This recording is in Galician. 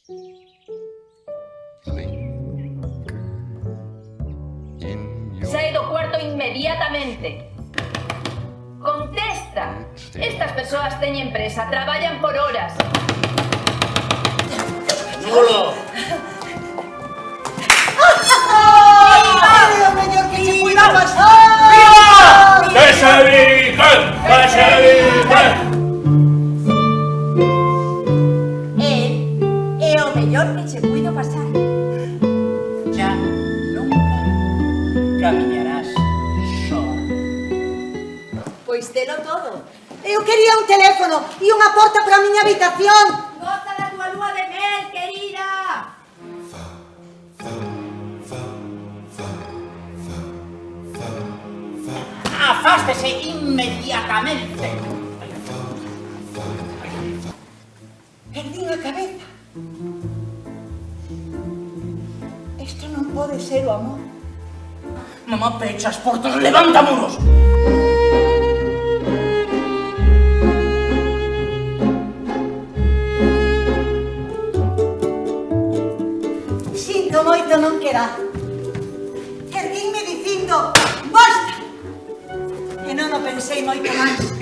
Sae do cuarto inmediatamente. Contesta. Estas persoas teñen presa, traballan por horas. ¡Nulo! ¡Ay, o mellor que se puida pasar! ¡Viva! ¡Que se virgen! ¡Que se virgen! É o mellor que se puido pasar. Ya nunca camiñarás soa. Pois telo todo. Eu quería un teléfono e unha porta para a miña habitación. Goza da tua lúa de mel, querida. Afástese inmediatamente. Perdín a cabeza. Isto non pode ser o amor. Mamá, pecha as portas, levanta muros. Sinto moito non quedar. Erguínme dicindo basta. E non o pensei moito máis.